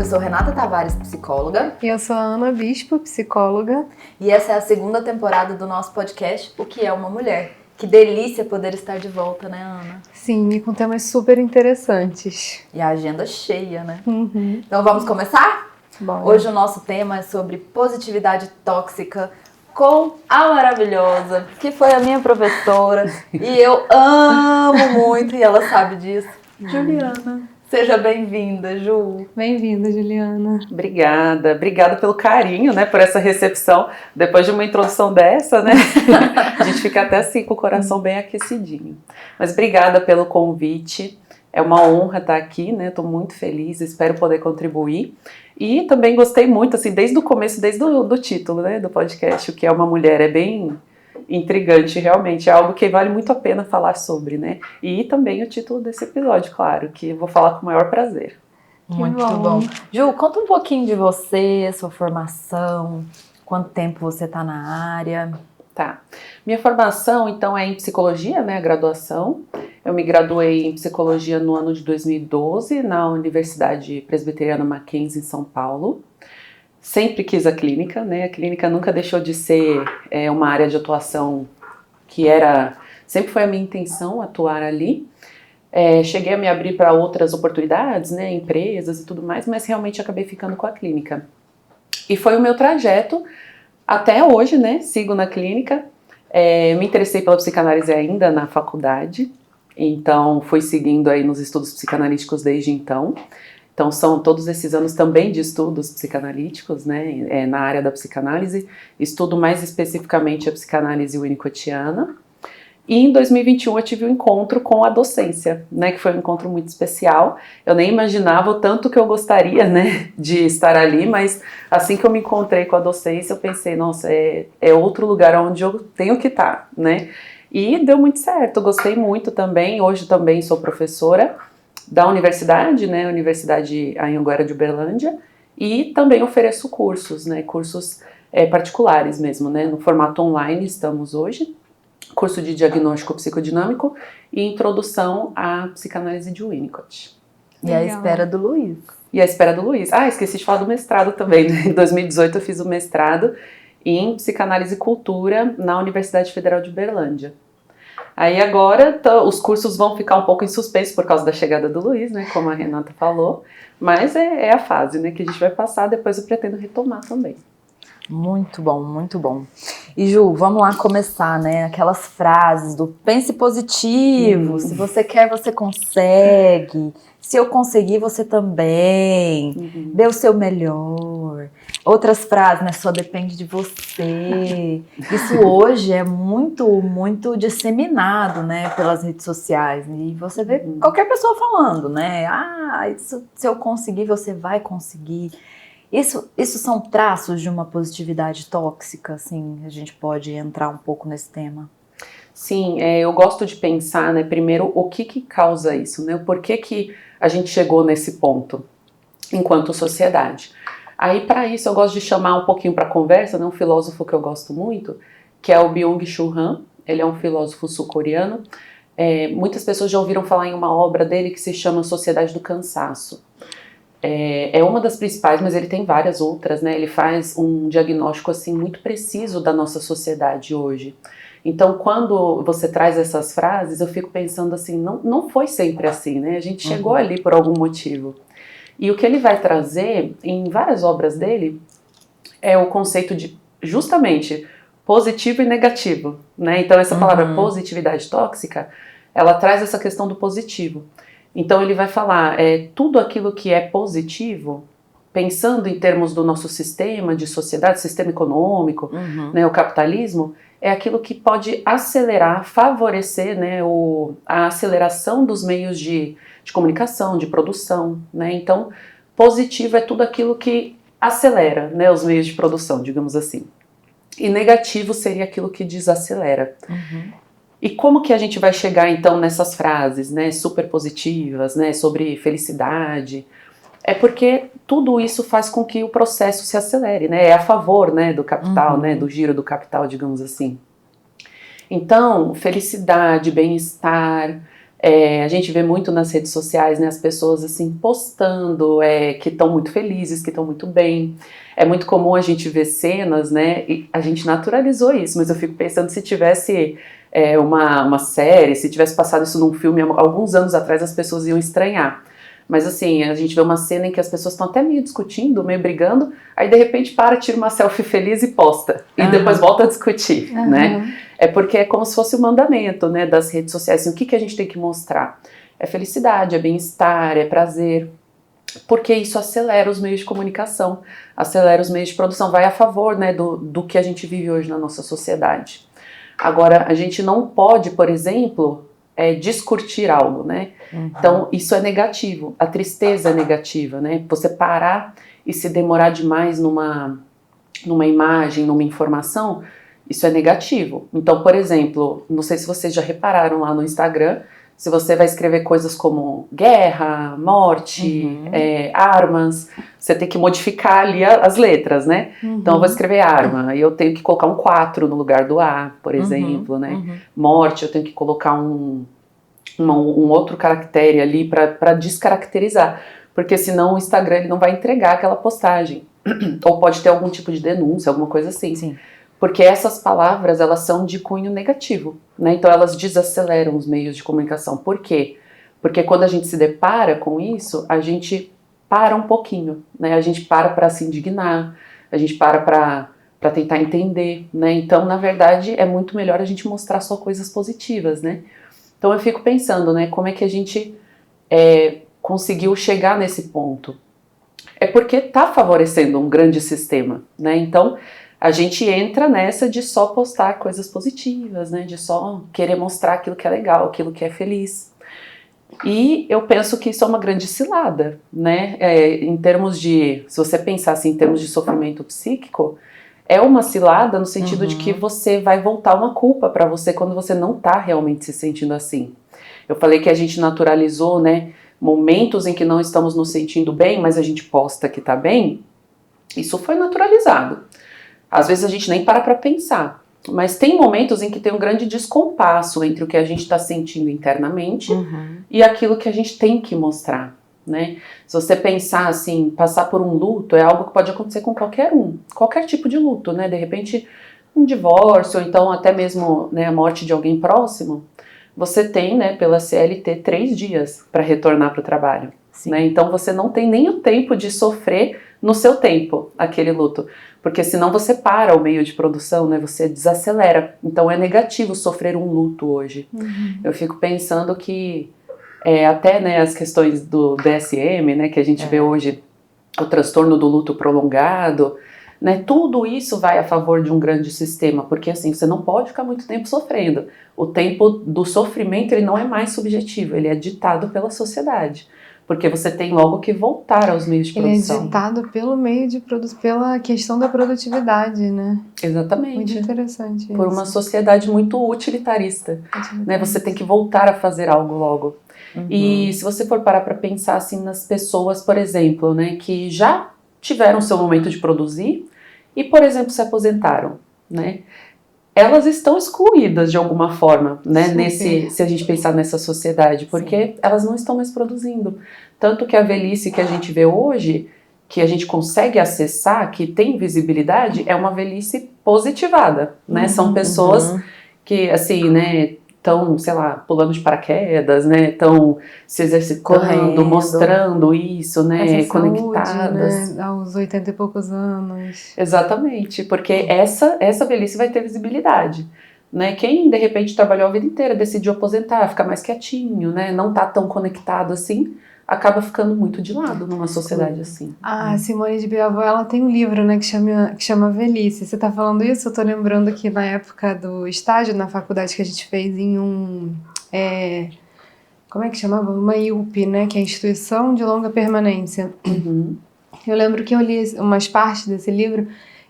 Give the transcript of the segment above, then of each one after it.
sou Renata Tavares, psicóloga. E eu sou a Ana Bispo, psicóloga. E essa é a segunda temporada do nosso podcast, O que é uma Mulher? Que delícia poder estar de volta, né, Ana? Sim, e com temas super interessantes. E a agenda cheia, né? Uhum. Então vamos começar? Bora. Hoje o nosso tema é sobre positividade tóxica com a maravilhosa, que foi a minha professora. E eu amo muito, e ela sabe disso. Juliana. Seja bem-vinda, Ju. Bem-vinda, Juliana. Obrigada pelo carinho, né, por essa recepção. Depois de uma introdução dessa, né, a gente fica até assim com o coração bem aquecidinho. Mas obrigada pelo convite, é uma honra estar aqui, né, estou muito feliz, espero poder contribuir. E também gostei muito, assim, desde o começo, desde do título, né, do podcast, O que é uma Mulher, é bem intrigante, realmente, é algo que vale muito a pena falar sobre, né? E também o título desse episódio, claro, que eu vou falar com o maior prazer. Muito bom. Ju, conta um pouquinho de você, sua formação, quanto tempo você está na área. Tá. Minha formação, então, é em psicologia, né, a graduação. Eu me graduei em psicologia no ano de 2012, na Universidade Presbiteriana Mackenzie, em São Paulo. Sempre quis a clínica, né? A clínica nunca deixou de ser uma área de atuação que sempre foi a minha intenção atuar ali. Cheguei a me abrir para outras oportunidades, né? Empresas e tudo mais, mas realmente acabei ficando com a clínica. E foi o meu trajeto até hoje, né? Sigo na clínica. Me interessei pela psicanálise ainda na faculdade, então fui seguindo aí nos estudos psicanalíticos desde então. Então são todos esses anos também de estudos psicanalíticos, né, na área da psicanálise, estudo mais especificamente a psicanálise winnicottiana. E em 2021 eu tive um encontro com a docência, né, que foi um encontro muito especial. Eu nem imaginava o tanto que eu gostaria, né, de estar ali, mas assim que eu me encontrei com a docência eu pensei, nossa, é outro lugar onde eu tenho que estar, né. E deu muito certo, gostei muito também, hoje também sou professora da universidade, né, Universidade Anhanguera de Uberlândia, e também ofereço cursos, né, cursos particulares mesmo, né, no formato online estamos hoje, curso de diagnóstico psicodinâmico e introdução à psicanálise de Winnicott. E a espera do Luiz. E a espera do Luiz. Esqueci de falar do mestrado também, né, em 2018 eu fiz o mestrado em psicanálise e cultura na Universidade Federal de Uberlândia. Aí agora os cursos vão ficar um pouco em suspenso por causa da chegada do Luiz, né, como a Renata falou, mas é a fase, né, que a gente vai passar, depois eu pretendo retomar também. Muito bom, muito bom. E Ju, vamos lá começar, né, aquelas frases do pense positivo, se você quer você consegue, se eu conseguir você também, dê o seu melhor. Outras frases, né, só depende de você. Isso hoje é muito disseminado, né, pelas redes sociais. E você vê qualquer pessoa falando, né, isso, se eu conseguir, você vai conseguir. Isso são traços de uma positividade tóxica, assim, a gente pode entrar um pouco nesse tema. Sim, eu gosto de pensar, né, primeiro, o que causa isso, né, o porquê que a gente chegou nesse ponto, enquanto sociedade. Aí, para isso, eu gosto de chamar um pouquinho para a conversa, né, um filósofo que eu gosto muito, que é o Byung-Chul Han, ele é um filósofo sul-coreano. Muitas pessoas já ouviram falar em uma obra dele que se chama Sociedade do Cansaço. É uma das principais, mas ele tem várias outras, né? Ele faz um diagnóstico assim muito preciso da nossa sociedade hoje. Então, quando você traz essas frases, eu fico pensando assim, não foi sempre assim, né? A gente chegou ali por algum motivo. E o que ele vai trazer em várias obras dele é o conceito de, justamente, positivo e negativo, né? Então, essa palavra positividade tóxica, ela traz essa questão do positivo. Então ele vai falar, tudo aquilo que é positivo, pensando em termos do nosso sistema de sociedade, sistema econômico, né, o capitalismo, é aquilo que pode acelerar, favorecer, né, a aceleração dos meios de comunicação, de produção, né? Então, positivo é tudo aquilo que acelera, né, os meios de produção, digamos assim. E negativo seria aquilo que desacelera. E como que a gente vai chegar então nessas frases, né, super positivas, né, sobre felicidade? É porque tudo isso faz com que o processo se acelere, né, é a favor, né, do capital, né, do giro do capital, digamos assim. Então, felicidade, bem-estar, A gente vê muito nas redes sociais, né, as pessoas assim postando que estão muito felizes, que estão muito bem. É muito comum a gente ver cenas, né, e a gente naturalizou isso, mas eu fico pensando se tivesse uma série, se tivesse passado isso num filme alguns anos atrás, as pessoas iam estranhar. Mas assim, a gente vê uma cena em que as pessoas estão até meio discutindo, meio brigando, aí de repente tira uma selfie feliz e posta. E depois volta a discutir, né? É porque é como se fosse o mandamento, né, das redes sociais. Assim, o que a gente tem que mostrar? É felicidade, é bem-estar, é prazer. Porque isso acelera os meios de comunicação, acelera os meios de produção, vai a favor, né, do que a gente vive hoje na nossa sociedade. Agora, a gente não pode, por exemplo, descurtir algo, né? Então, isso é negativo. A tristeza é negativa, né? Você parar e se demorar demais numa imagem, numa informação, isso é negativo. Então, por exemplo, não sei se vocês já repararam lá no Instagram, se você vai escrever coisas como guerra, morte, armas, você tem que modificar ali as letras, né? Então eu vou escrever arma e eu tenho que colocar um 4 no lugar do A, por exemplo, né? Morte, eu tenho que colocar um outro caractere ali para descaracterizar, porque senão o Instagram ele não vai entregar aquela postagem. Ou pode ter algum tipo de denúncia, alguma coisa assim. Sim. Porque essas palavras, elas são de cunho negativo, né? Então elas desaceleram os meios de comunicação. Por quê? Porque quando a gente se depara com isso, a gente para um pouquinho, né? A gente para se indignar, a gente para tentar entender, né? Então, na verdade, é muito melhor a gente mostrar só coisas positivas, né? Então eu fico pensando, né? Como é que a gente conseguiu chegar nesse ponto? É porque está favorecendo um grande sistema, né? Então a gente entra nessa de só postar coisas positivas, né? De só querer mostrar aquilo que é legal, aquilo que é feliz. E eu penso que isso é uma grande cilada, né? Em termos de, se você pensar assim, em termos de sofrimento psíquico, é uma cilada no sentido de que você vai voltar uma culpa para você quando você não está realmente se sentindo assim. Eu falei que a gente naturalizou, né? Momentos em que não estamos nos sentindo bem, mas a gente posta que está bem. Isso foi naturalizado. Às vezes a gente nem para pensar, mas tem momentos em que tem um grande descompasso entre o que a gente está sentindo internamente e aquilo que a gente tem que mostrar, né? Se você pensar assim, passar por um luto é algo que pode acontecer com qualquer tipo de luto, né? De repente um divórcio, ou então até mesmo, né, a morte de alguém próximo, você tem, né, pela CLT 3 dias para retornar para o trabalho, né? Então você não tem nem o tempo de sofrer no seu tempo aquele luto, porque senão você para o meio de produção, né? Você desacelera. Então é negativo sofrer um luto hoje. Eu fico pensando que até, né, as questões do DSM, né, que a gente vê hoje, o transtorno do luto prolongado, né, tudo isso vai a favor de um grande sistema, porque assim, você não pode ficar muito tempo sofrendo. O tempo do sofrimento ele não é mais subjetivo, ele é ditado pela sociedade. Porque você tem logo que voltar aos meios de produção. Ele é ditado pelo meio de produção, pela questão da produtividade, né? Exatamente. Muito interessante isso. Por uma sociedade muito utilitarista. Né? Você tem que voltar a fazer algo logo. E se você for parar para pensar assim nas pessoas, por exemplo, né, que já tiveram seu momento de produzir e, por exemplo, se aposentaram, né? Elas estão excluídas de alguma forma, né, se a gente pensar nessa sociedade, porque elas não estão mais produzindo. Tanto que a velhice que a gente vê hoje, que a gente consegue acessar, que tem visibilidade, é uma velhice positivada, né? São pessoas que, assim, né, estão, sei lá, pulando de paraquedas, né, estão se exercitando, correndo, mostrando isso, né, conectadas. Saúde, né, aos 80 e poucos anos. Exatamente, porque essa velhice vai ter visibilidade, né, quem de repente trabalhou a vida inteira, decidiu aposentar, ficar mais quietinho, né, não tá tão conectado assim, acaba ficando muito de lado numa sociedade assim. A Simone de Beauvoir, ela tem um livro, né, que chama Velhice. Você tá falando isso? Eu tô lembrando que na época do estágio na faculdade que a gente fez em como é que chamava? Uma IUP, né, que é a Instituição de Longa Permanência. Eu lembro que eu li umas partes desse livro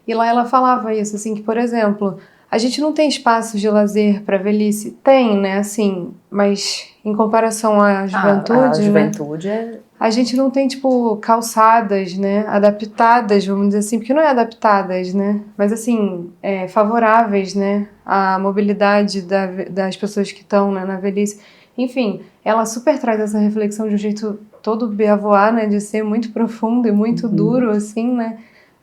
e lá ela falava isso, assim, que, por exemplo, a gente não tem espaços de lazer para velhice? Tem, né, assim, mas em comparação à juventude, né, a gente não tem, tipo, calçadas, né, adaptadas, vamos dizer assim, porque não é adaptadas, né, mas assim, favoráveis, né, à mobilidade das pessoas que estão, né, na velhice. Enfim, ela super traz essa reflexão de um jeito todo beavoá, né, de ser muito profundo e muito duro, assim, né,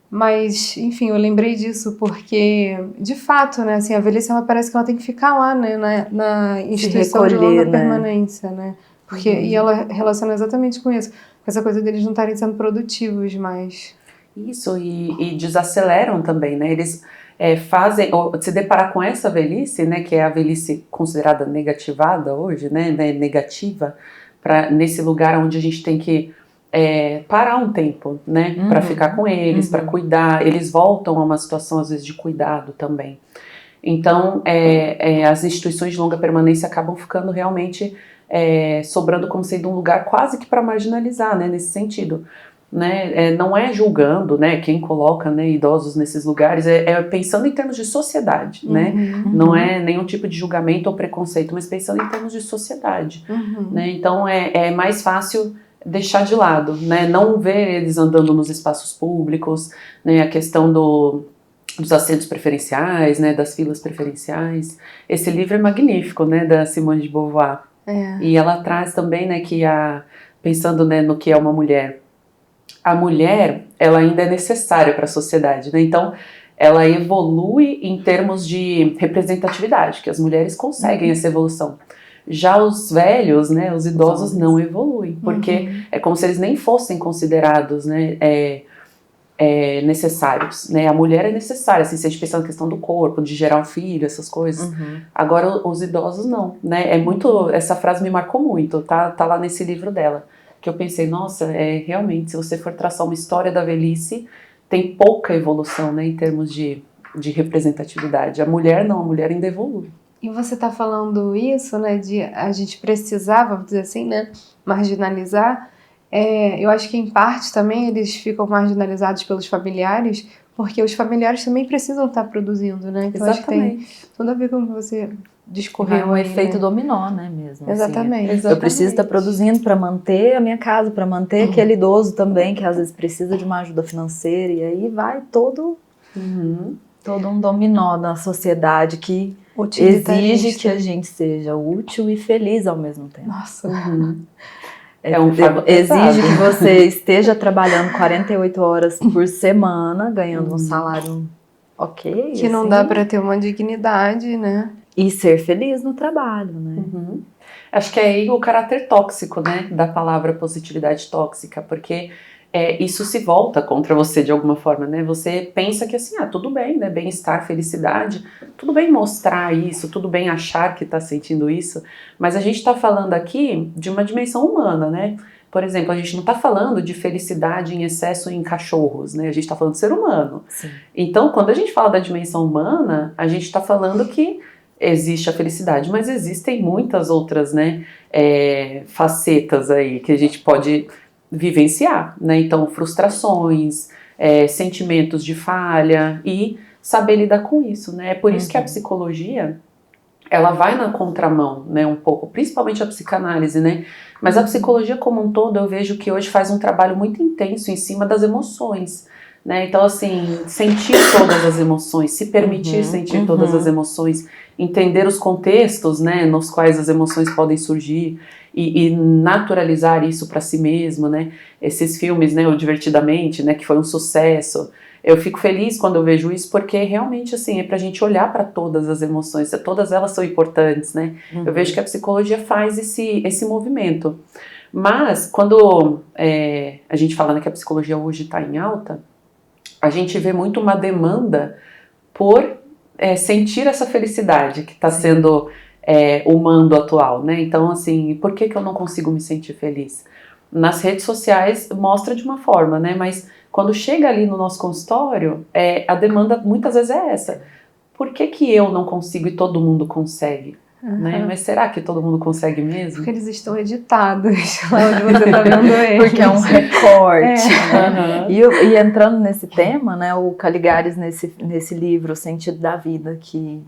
mas, enfim, eu lembrei disso porque, de fato, né, assim, a velhice, ela parece que ela tem que ficar lá, né, na instituição de longa permanência, né, porque, e ela relaciona exatamente com isso, com essa coisa deles não estarem sendo produtivos mais. Isso, e desaceleram também, né, eles fazem, se deparar com essa velhice, né, que é a velhice considerada negativada hoje, né, negativa, nesse lugar onde a gente tem que parar um tempo, né, para ficar com eles, para cuidar, eles voltam a uma situação às vezes de cuidado também. Então, as instituições de longa permanência acabam ficando realmente sobrando como sendo um lugar quase que para marginalizar, né, nesse sentido. Né, não é julgando, né, quem coloca, né, idosos nesses lugares, pensando em termos de sociedade, né, não é nenhum tipo de julgamento ou preconceito, mas pensando em termos de sociedade, né, então é mais fácil deixar de lado, né, não ver eles andando nos espaços públicos, né, a questão dos assentos preferenciais, né, das filas preferenciais. Esse livro é magnífico, né, da Simone de Beauvoir, e ela traz também, né, que pensando, né, no que é uma mulher, a mulher, ela ainda é necessária para a sociedade, né? Então, ela evolui em termos de representatividade, que as mulheres conseguem essa evolução. Já os velhos, né, os idosos não evoluem, porque é como se eles nem fossem considerados, né, necessários, né? A mulher é necessária, assim, se a gente pensar na questão do corpo, de gerar um filho, essas coisas. Agora, os idosos não, né? Essa frase me marcou muito, tá lá nesse livro dela. Que eu pensei, nossa, realmente, se você for traçar uma história da velhice, tem pouca evolução, né, em termos de representatividade. A mulher não, a mulher ainda evolui. E você está falando isso, né, de a gente precisar, vamos dizer assim, né, marginalizar. Eu acho que, em parte, também eles ficam marginalizados pelos familiares, porque os familiares também precisam estar produzindo, né? Então, acho que tem tudo a ver com o que você discorreu. É um efeito dominó, né, mesmo. Exatamente. Assim, eu preciso estar produzindo para manter a minha casa, para manter aquele idoso também, que às vezes precisa de uma ajuda financeira, e aí vai todo um dominó na sociedade que exige que a gente seja útil e feliz ao mesmo tempo. Nossa. Exige que você esteja trabalhando 48 horas por semana, ganhando um salário ok. Que não dá para ter uma dignidade, né? E ser feliz no trabalho, né? Acho que é aí o caráter tóxico, né, da palavra positividade tóxica, porque isso se volta contra você de alguma forma, né? Você pensa que assim, tudo bem, né? Bem-estar, felicidade, tudo bem mostrar isso, tudo bem achar que está sentindo isso, mas a gente está falando aqui de uma dimensão humana, né? Por exemplo, a gente não está falando de felicidade em excesso em cachorros, né? A gente está falando de ser humano. Sim. Então, quando a gente fala da dimensão humana, a gente está falando que existe a felicidade, mas existem muitas outras, né, facetas aí que a gente pode vivenciar, né? Então, frustrações, sentimentos de falha e saber lidar com isso, né? É por isso que a psicologia, ela vai na contramão, né, um pouco, principalmente a psicanálise, né? Mas a psicologia como um todo, eu vejo que hoje faz um trabalho muito intenso em cima das emoções, né? Então, assim, sentir todas as emoções, se permitir sentir todas as emoções, entender os contextos, né, nos quais as emoções podem surgir e naturalizar isso para si mesmo, né? Esses filmes, né, o Divertidamente, né, que foi um sucesso. Eu fico feliz quando eu vejo isso, porque realmente, assim, é pra gente olhar para todas as emoções, todas elas são importantes, né? Eu vejo que a psicologia faz esse movimento. Mas, quando a gente fala, né, que a psicologia hoje está em alta, a gente vê muito uma demanda por sentir essa felicidade que está sendo o mando atual, né? Então, assim, por que eu não consigo me sentir feliz? Nas redes sociais mostra de uma forma, né? Mas quando chega ali no nosso consultório, a demanda muitas vezes é essa. Por que eu não consigo e todo mundo consegue? Né? Mas será que todo mundo consegue mesmo? Porque eles estão editados lá onde você está vendo eles. Porque é um recorte. Né? E entrando nesse tema, né, o Caligares, nesse livro, O Sentido da Vida, que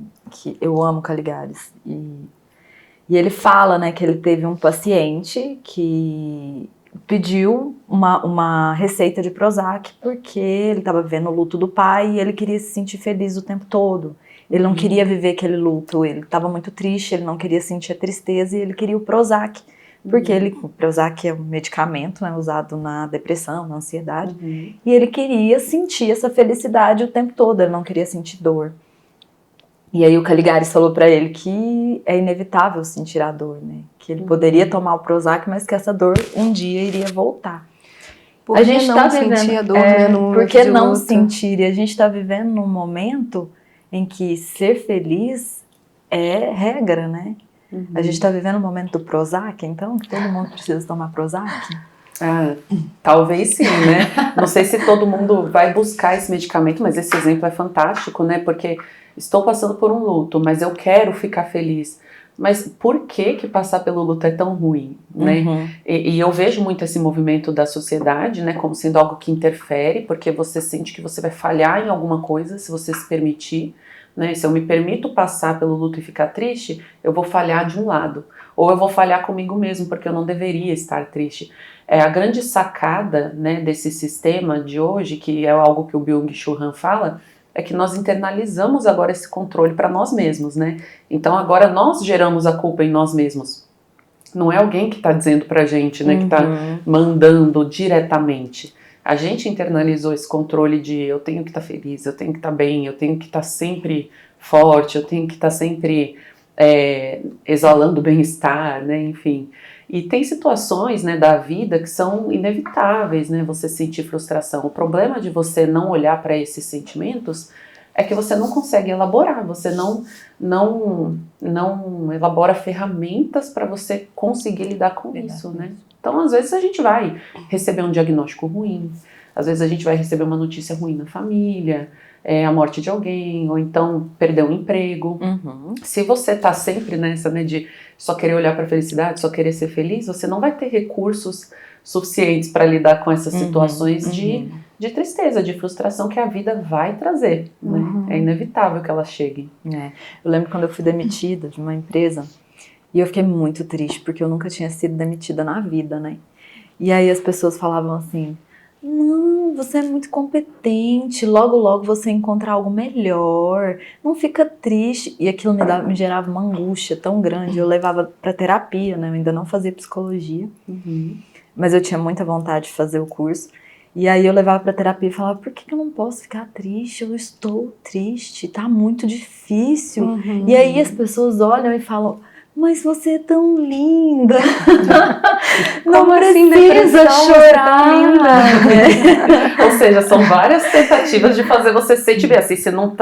eu amo Caligares. E ele fala, né, que ele teve um paciente que pediu uma receita de Prozac porque ele estava vivendo o luto do pai e ele queria se sentir feliz o tempo todo. Ele não queria viver aquele luto, ele estava muito triste, ele não queria sentir a tristeza e ele queria o Prozac. Porque o Prozac é um medicamento, né, usado na depressão, na ansiedade. E ele queria sentir essa felicidade o tempo todo, ele não queria sentir dor. E aí o Caligaris falou pra ele que é inevitável sentir a dor, né? Que ele poderia tomar o Prozac, mas que essa dor um dia iria voltar. Porque a gente não sentir a dor, né? Por que não sentir? E a gente tá vivendo num momento em que ser feliz é regra, né? A gente tá vivendo um momento do Prozac, então, que todo mundo precisa tomar Prozac. Talvez sim, né? Não sei se todo mundo vai buscar esse medicamento, mas esse exemplo é fantástico, né? Porque estou passando por um luto, mas eu quero ficar feliz. Mas por que passar pelo luto é tão ruim, né? E eu vejo muito esse movimento da sociedade, né? Como sendo algo que interfere, porque você sente que você vai falhar em alguma coisa se você se permitir. Né? Se eu me permito passar pelo luto e ficar triste, eu vou falhar de um lado. Ou eu vou falhar comigo mesmo, porque eu não deveria estar triste. A grande sacada, né, desse sistema de hoje, que é algo que o Byung-Chul Han fala, é que nós internalizamos agora esse controle para nós mesmos. Né? Então agora nós geramos a culpa em nós mesmos. Não é alguém que está dizendo pra gente, né, que está mandando diretamente. A gente internalizou esse controle de eu tenho que estar feliz, eu tenho que estar bem, eu tenho que estar sempre forte, eu tenho que estar sempre exalando bem-estar, né, enfim. E tem situações, né, da vida que são inevitáveis, né, você sentir frustração. O problema de você não olhar para esses sentimentos é que você não consegue elaborar, você não elabora ferramentas para você conseguir lidar com isso, né. Então, às vezes a gente vai receber um diagnóstico ruim, às vezes a gente vai receber uma notícia ruim na família, a morte de alguém, ou então perder um emprego. Se você tá sempre nessa, né, de só querer olhar para a felicidade, só querer ser feliz, você não vai ter recursos suficientes para lidar com essas situações de tristeza, de frustração que a vida vai trazer. Né? É inevitável que elas cheguem. Eu lembro quando eu fui demitida de uma empresa, e eu fiquei muito triste, porque eu nunca tinha sido demitida na vida, né? E aí as pessoas falavam assim, não, você é muito competente, logo logo você encontra algo melhor, não fica triste. E aquilo me gerava uma angústia tão grande, eu levava pra terapia, né? Eu ainda não fazia psicologia, mas eu tinha muita vontade de fazer o curso. E aí eu levava pra terapia e falava, por que eu não posso ficar triste? Eu estou triste, tá muito difícil. E aí as pessoas olham e falam, mas você é tão linda, não precisa chorar. Ou seja, são várias tentativas de fazer você se sentir bem. Assim, se não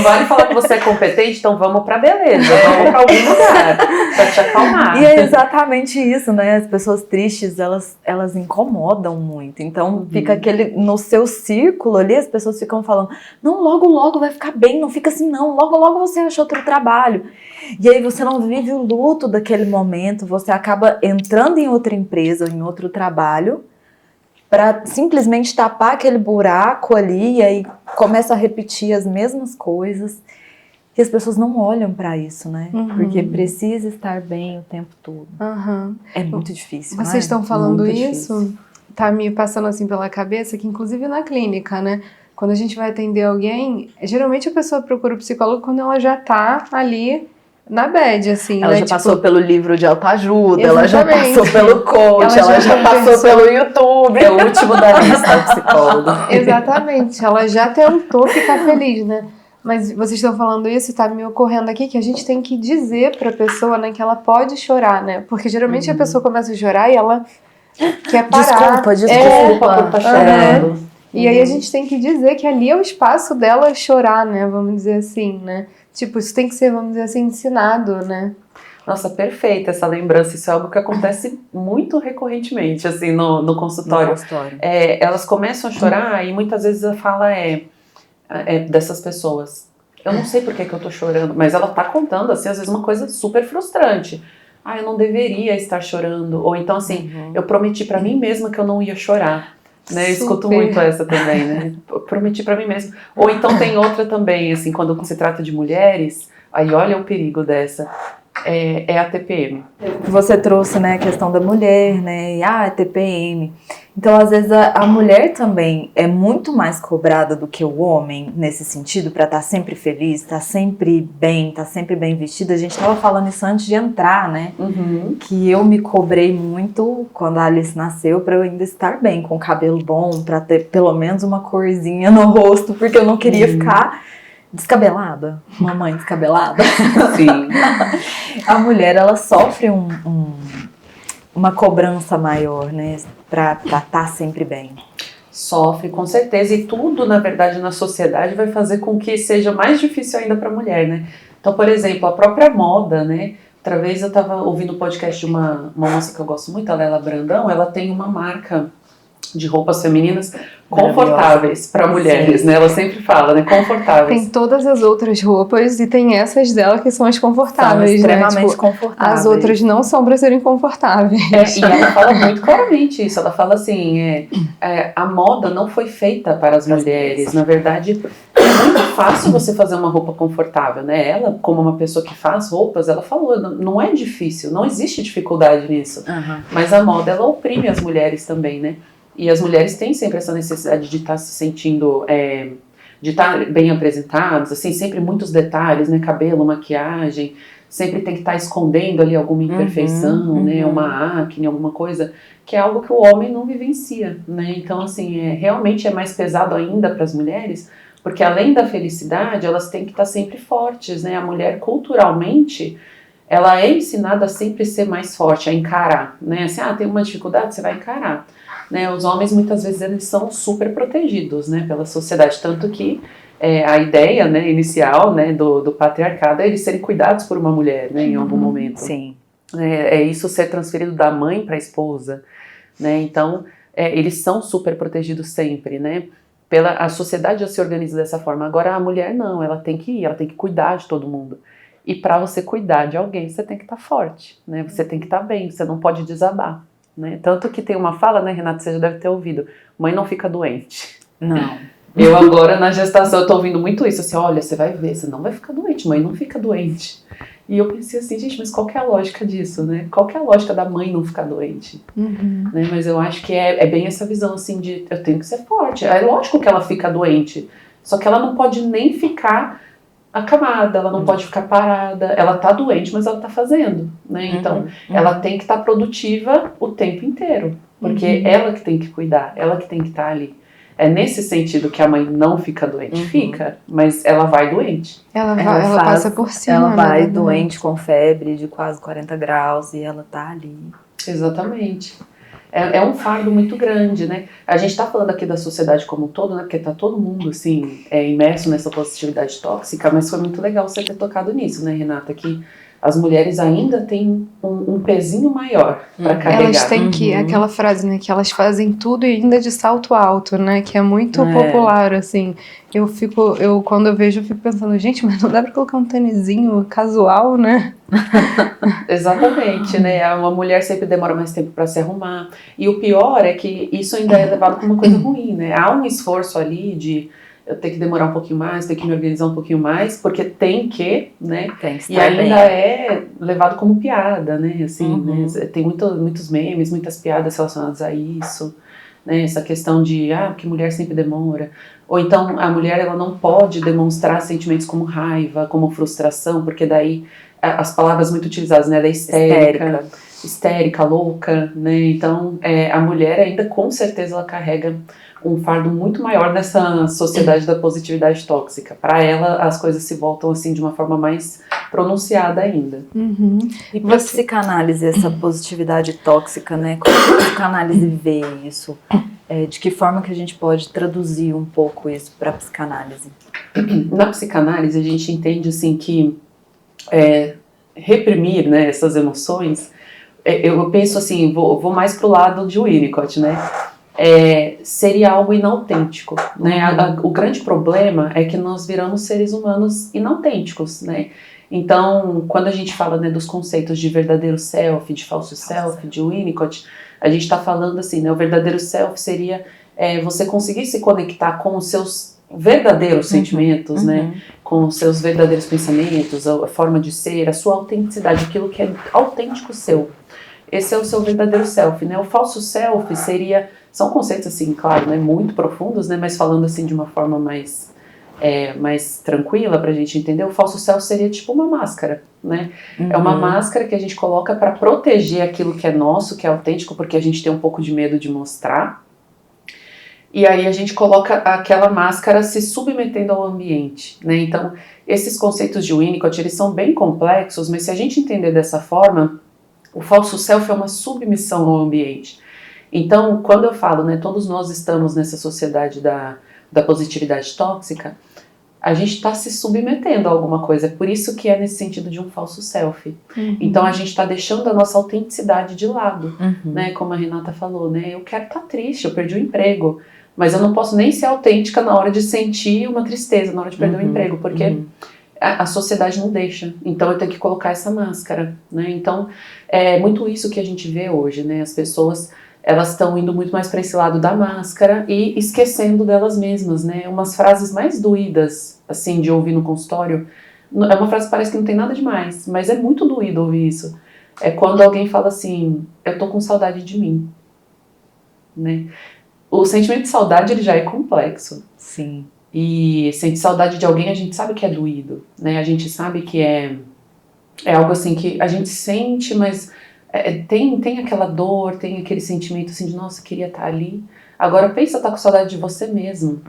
vale falar que você é competente, então vamos pra beleza, vamos pra algum lugar, pra te acalmar. E é exatamente isso, né? As pessoas tristes, elas incomodam muito. Então fica aquele, no seu círculo ali, as pessoas ficam falando, não, logo logo vai ficar bem, não fica assim não, logo logo você acha outro trabalho. E aí você não vive o luto daquele momento, você acaba entrando em outra empresa, em outro trabalho, para simplesmente tapar aquele buraco ali, e aí começa a repetir as mesmas coisas, e as pessoas não olham para isso, né? Porque precisa estar bem o tempo todo. É muito difícil. Vocês estão falando isso, tá me passando assim pela cabeça, que inclusive na clínica, né? Quando a gente vai atender alguém, geralmente a pessoa procura o psicólogo quando ela já tá ali na bad, assim, ela né? já passou pelo livro de autoajuda, Exatamente. ela já passou pelo coach, ela já passou pelo YouTube. É o último da lista, psicólogo. Exatamente, ela já tentou ficar feliz, né? Mas vocês estão falando isso e tá me ocorrendo aqui que a gente tem que dizer pra pessoa, né, que ela pode chorar, né? Porque geralmente a pessoa começa a chorar e ela quer parar. Desculpa por estar chorando. E aí a gente tem que dizer que ali é o espaço dela chorar, né? Vamos dizer assim, né? Tipo, isso tem que ser, vamos dizer assim, ensinado, né? Nossa, perfeita essa lembrança. Isso é algo que acontece muito recorrentemente, assim, no consultório. Elas começam a chorar e muitas vezes a fala dessas pessoas. Eu não sei por que eu tô chorando, mas ela tá contando, assim, às vezes uma coisa super frustrante. Eu não deveria estar chorando. Ou então, assim, eu prometi pra mim mesma que eu não ia chorar. Né, eu escuto muito essa também, né? Prometi pra mim mesma. Ou então tem outra também, assim, quando se trata de mulheres, aí olha o perigo dessa. é a TPM. Você trouxe, né, a questão da mulher, né, é TPM. Então, às vezes, a mulher também é muito mais cobrada do que o homem, nesse sentido, para estar sempre feliz, estar sempre bem vestida. A gente estava falando isso antes de entrar, né, que eu me cobrei muito quando a Alice nasceu para eu ainda estar bem, com o cabelo bom, para ter pelo menos uma corzinha no rosto, porque eu não queria ficar descabelada, mamãe descabelada. Sim. A mulher, ela sofre uma cobrança maior, né, pra estar sempre bem. Sofre, com certeza, e tudo, na verdade, na sociedade vai fazer com que seja mais difícil ainda para a mulher, né? Então, por exemplo, a própria moda, né? Outra vez eu estava ouvindo o podcast de uma moça que eu gosto muito, a Lela Brandão, ela tem uma marca de roupas femininas confortáveis para mulheres, né? Ela sempre fala, né? Confortáveis. Tem todas as outras roupas e tem essas dela que são as confortáveis, são extremamente né? Tipo, confortáveis. as outras não são para serem confortáveis. E ela fala muito claramente isso. Ela fala assim, a moda não foi feita para as mulheres. Na verdade, é muito fácil você fazer uma roupa confortável, né? Ela, como uma pessoa que faz roupas, ela falou, não é difícil, não existe dificuldade nisso. Mas a moda, ela oprime as mulheres também, né? E as mulheres têm sempre essa necessidade de estar se sentindo, de estar bem apresentadas, assim, sempre muitos detalhes, né, cabelo, maquiagem, sempre tem que estar escondendo ali alguma imperfeição, né, uma acne, alguma coisa, que é algo que o homem não vivencia, né, então, assim, realmente é mais pesado ainda para as mulheres, porque além da felicidade, elas têm que estar sempre fortes, né, a mulher culturalmente, ela é ensinada a sempre ser mais forte, a encarar, né, assim, tem uma dificuldade, você vai encarar. Né, os homens muitas vezes eles são super protegidos, né, pela sociedade, tanto que a ideia, né, inicial, né, do patriarcado é eles serem cuidados por uma mulher, né, em algum momento. Sim. É isso ser transferido da mãe para a esposa, né, então eles são super protegidos sempre, né, a sociedade já se organiza dessa forma. Agora a mulher não, ela tem que ir, ela tem que cuidar de todo mundo. E para você cuidar de alguém, você tem que estar forte, né, você tem que estar bem, você não pode desabar. Né? Tanto que tem uma fala, né, Renata, você já deve ter ouvido, mãe não fica doente. Não. Eu agora na gestação eu tô ouvindo muito isso, assim, olha, você vai ver, você não vai ficar doente, mãe não fica doente. E eu pensei assim, gente, mas qual que é a lógica disso, né? Qual que é a lógica da mãe não ficar doente? Né? Mas eu acho que é bem essa visão, assim, de eu tenho que ser forte. É lógico que ela fica doente, só que ela não pode nem ficar acamada, ela não pode ficar parada, ela tá doente, mas ela tá fazendo, né? Então, ela tem que estar produtiva o tempo inteiro, porque ela que tem que cuidar, ela que tem que estar ali. É nesse sentido que a mãe não fica doente, fica, mas ela vai doente. Ela passa por cima. Ela vai doente com febre de quase 40 graus e ela tá ali. Exatamente. É um fardo muito grande, né? A gente tá falando aqui da sociedade como um todo, né? Porque tá todo mundo, assim, imerso nessa positividade tóxica, mas foi muito legal você ter tocado nisso, né, Renata? Que as mulheres ainda têm um pezinho maior para carregar. Elas têm que, aquela frase, né, que elas fazem tudo e ainda de salto alto, né, que é muito popular, assim. Quando eu vejo, eu fico pensando, gente, mas não dá pra colocar um tênisinho casual, né? Exatamente, né? Uma mulher sempre demora mais tempo para se arrumar. E o pior é que isso ainda é levado como uma coisa ruim, né? Há um esforço ali de eu ter que demorar um pouquinho mais, ter que me organizar um pouquinho mais, porque tem que, né? Tem que e ainda é levado como piada, né? Assim, né? Tem muitos memes, muitas piadas relacionadas a isso, né? Essa questão de, que mulher sempre demora. Ou então a mulher ela não pode demonstrar sentimentos como raiva, como frustração, porque daí as palavras muito utilizadas, né? Da histérica, louca, né? Então a mulher ainda com certeza ela carrega um fardo muito maior nessa sociedade da positividade tóxica. Para ela, as coisas se voltam assim de uma forma mais pronunciada ainda. E para psicanálise, essa positividade tóxica, né? Como a psicanálise vê isso? De que forma que a gente pode traduzir um pouco isso para a psicanálise? Na psicanálise, a gente entende assim que reprimir, né, essas emoções, eu penso assim, vou mais pro lado de Winnicott, né? Seria algo inautêntico, né? O grande problema é que nós viramos seres humanos inautênticos, né? Então, quando a gente fala, né, dos conceitos de verdadeiro self, de falso self, de Winnicott, a gente está falando assim, né? O verdadeiro self seria você conseguir se conectar com os seus verdadeiros sentimentos, né? Com os seus verdadeiros pensamentos, a forma de ser, a sua autenticidade, aquilo que é autêntico seu. Esse é o seu verdadeiro self, né? O falso self são conceitos assim, claro, né, muito profundos, né, mas falando assim de uma forma mais tranquila pra gente entender, o falso self seria tipo uma máscara, né? É uma máscara que a gente coloca para proteger aquilo que é nosso, que é autêntico, porque a gente tem um pouco de medo de mostrar. E aí a gente coloca aquela máscara se submetendo ao ambiente, né? Então, esses conceitos de Winnicott, eles são bem complexos, mas se a gente entender dessa forma, o falso self é uma submissão ao ambiente. Então, quando eu falo, né, todos nós estamos nessa sociedade da positividade tóxica, a gente está se submetendo a alguma coisa. É por isso que é nesse sentido de um falso self. Então, a gente está deixando a nossa autenticidade de lado, né? Como a Renata falou, né? Eu quero estar triste, eu perdi o emprego, mas eu não posso nem ser autêntica na hora de sentir uma tristeza, na hora de perder o emprego, porque a sociedade não deixa. Então, eu tenho que colocar essa máscara, né? Então, é muito isso que a gente vê hoje, né? As pessoas, elas estão indo muito mais para esse lado da máscara e esquecendo delas mesmas, né? Umas frases mais doídas, assim, de ouvir no consultório, é uma frase que parece que não tem nada demais, mas é muito doído ouvir isso. É quando alguém fala assim, eu tô com saudade de mim, né? O sentimento de saudade, ele já é complexo. Sim. E sentir saudade de alguém, a gente sabe que é doído, né? A gente sabe que é algo assim que a gente sente, mas tem aquela dor, tem aquele sentimento assim de, nossa, queria estar ali. Agora pensa, tá com saudade de você mesmo.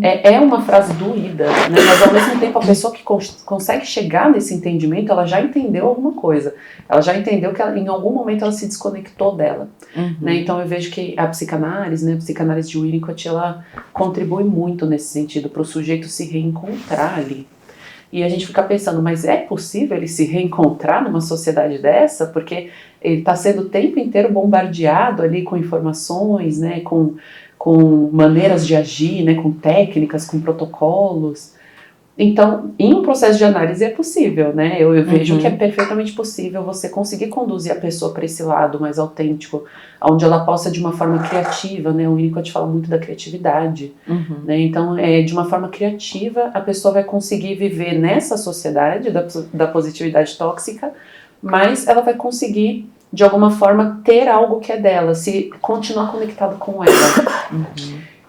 É uma frase doída, né? Mas ao mesmo tempo a pessoa que consegue chegar nesse entendimento, ela já entendeu alguma coisa. Ela já entendeu que em algum momento ela se desconectou dela. Né? Então eu vejo que a psicanálise, né, a psicanálise de Winnicott, ela contribui muito nesse sentido, para o sujeito se reencontrar ali. E a gente fica pensando, mas é possível ele se reencontrar numa sociedade dessa? Porque ele está sendo o tempo inteiro bombardeado ali com informações, né, com maneiras de agir, né, com técnicas, com protocolos. Então, em um processo de análise é possível, né? Eu vejo que é perfeitamente possível você conseguir conduzir a pessoa para esse lado mais autêntico, onde ela possa, de uma forma criativa, né? O Winnicott fala muito da criatividade, né? Então, de uma forma criativa, a pessoa vai conseguir viver nessa sociedade da positividade tóxica, mas ela vai conseguir, de alguma forma, ter algo que é dela, se continuar conectado com ela.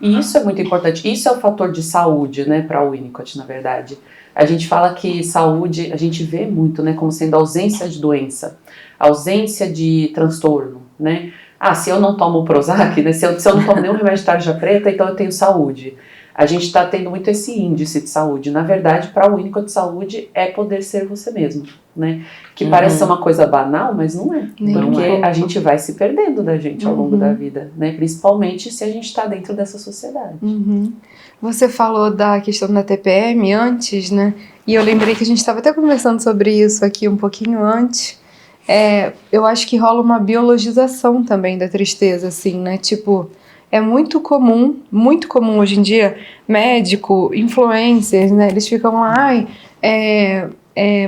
E isso é muito importante, isso é o fator de saúde, né, para o Winnicott, na verdade. A gente fala que saúde, a gente vê muito, né, como sendo ausência de doença, ausência de transtorno, né. Ah, se eu não tomo Prozac, né, se eu não tomo nenhum remédio de tarja preta, então eu tenho saúde. A gente está tendo muito esse índice de saúde. Na verdade, para o Winnicott, saúde é poder ser você mesmo, né? Que parece ser uma coisa banal, mas não é. Porque a gente vai se perdendo da gente ao longo da vida, né? Principalmente se a gente está dentro dessa sociedade. Você falou da questão da TPM antes, né? E eu lembrei que a gente estava até conversando sobre isso aqui um pouquinho antes. Eu acho que rola uma biologização também da tristeza, assim, né? Tipo, é muito comum hoje em dia, médico, influencers, né? Eles ficam lá,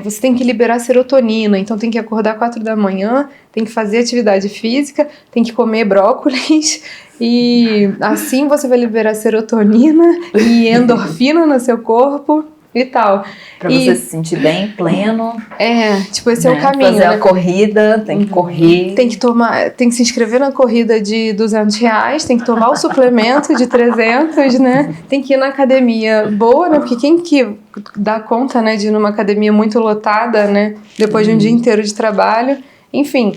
você tem que liberar serotonina, então tem que acordar 4 da manhã, tem que fazer atividade física, tem que comer brócolis, e assim você vai liberar serotonina e endorfina no seu corpo e tal. Pra você se sentir bem, pleno. Tipo, esse é o caminho. Fazer a corrida, tem que correr. Tem que se inscrever na corrida de R$200, tem que tomar o suplemento de 300, né? Tem que ir na academia boa, né? Porque quem que dá conta, né, de ir numa academia muito lotada, né? Depois de um dia inteiro de trabalho. Enfim,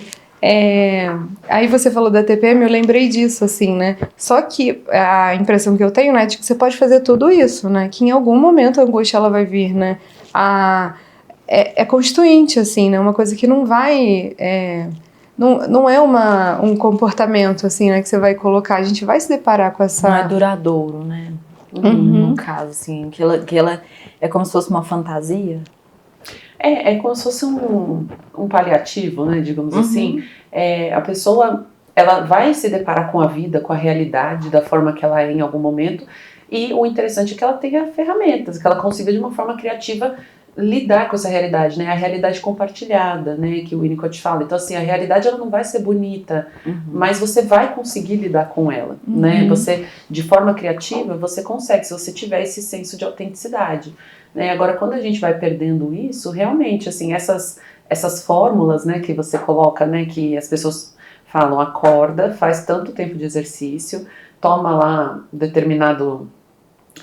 aí você falou da TPM, eu lembrei disso, assim, né? Só que a impressão que eu tenho, né, de que você pode fazer tudo isso, né? Que em algum momento a angústia, ela vai vir, né? É constituinte, assim, né? Uma coisa que não vai... Não é um comportamento, assim, né? Que você vai colocar. A gente vai se deparar com essa... Não é duradouro, né? No caso, assim, que ela é como se fosse uma fantasia. É como se fosse um paliativo, né, digamos assim. A pessoa, ela vai se deparar com a vida, com a realidade, da forma que ela é em algum momento, e o interessante é que ela tenha ferramentas, que ela consiga de uma forma criativa lidar com essa realidade, né? A realidade compartilhada, né? Que o Winnicott fala. Então, assim, a realidade ela não vai ser bonita, mas você vai conseguir lidar com ela, né? Você, de forma criativa, você consegue, se você tiver esse senso de autenticidade, né? Agora, quando a gente vai perdendo isso, realmente, assim, essas fórmulas, né, que você coloca, né, que as pessoas falam, acorda, faz tanto tempo de exercício, toma lá determinado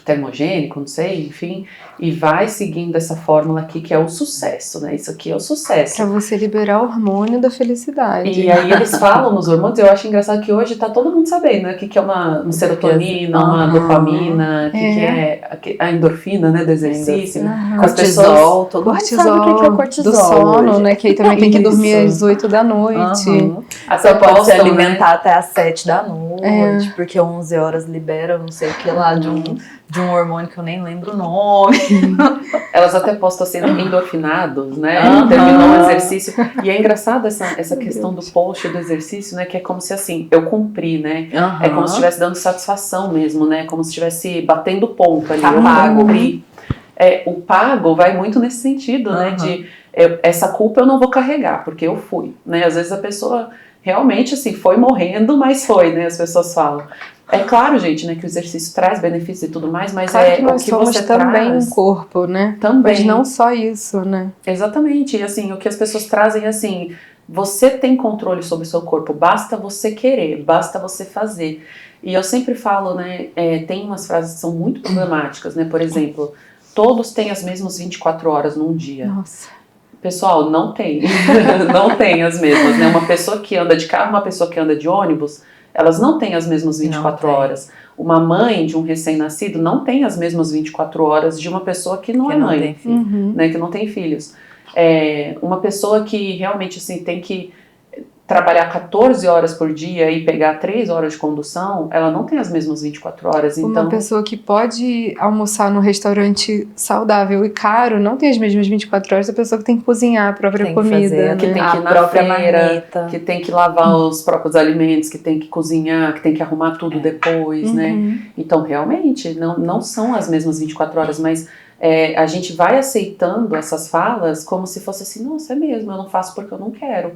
termogênico, não sei, enfim, e vai seguindo essa fórmula aqui que é o sucesso, né? Isso aqui é o sucesso. Pra você liberar o hormônio da felicidade. E aí eles falam nos hormônios, eu acho engraçado que hoje tá todo mundo sabendo, né? O que é uma serotonina, uma dopamina, o que é a endorfina, né, do exercício. Cortisol, todo mundo cortisol, sabe o que é o cortisol do sono, hoje. né? Que aí também tem que dormir às 8 da noite. Você pode se alimentar até às 7 da noite, porque 11 horas libera não sei o que lá de um hormônio que eu nem lembro o nome. Elas até postam assim, endorfinados, né? Terminou o exercício. E é engraçado essa questão do post do exercício, né? Que é como se assim, eu cumpri, né? É como se estivesse dando satisfação mesmo, né? Como se estivesse batendo ponto ali. Eu cumpri. O pago vai muito nesse sentido, né? De essa culpa eu não vou carregar, porque eu fui, né? Às vezes a pessoa realmente assim, foi morrendo, mas foi, né? As pessoas falam. É claro, gente, né, que o exercício traz benefícios e tudo mais, mas claro que nós o que somos você também traz... um corpo, né? Também. Mas não só isso, né? Exatamente, e assim, o que as pessoas trazem é assim, você tem controle sobre o seu corpo, basta você querer, basta você fazer. E eu sempre falo, né, tem umas frases que são muito problemáticas, né, por exemplo, todos têm as mesmas 24 horas num dia. Nossa. Pessoal, não tem, não tem as mesmas, né, uma pessoa que anda de carro, uma pessoa que anda de ônibus, elas não têm as mesmas 24 horas. Uma mãe de um recém-nascido não tem as mesmas 24 horas de uma pessoa que não é mãe, tem filho. né, que não tem filhos. Uma pessoa que realmente assim, tem que trabalhar 14 horas por dia e pegar 3 horas de condução, ela não tem as mesmas 24 horas. Então, uma pessoa que pode almoçar num restaurante saudável e caro não tem as mesmas 24 horas da pessoa que tem que cozinhar a própria comida. Que tem que ir na feira, que tem que lavar os próprios alimentos, que tem que cozinhar, que tem que arrumar tudo depois, né? Então, realmente, não são as mesmas 24 horas, mas a gente vai aceitando essas falas como se fosse assim, nossa, é mesmo, eu não faço porque eu não quero.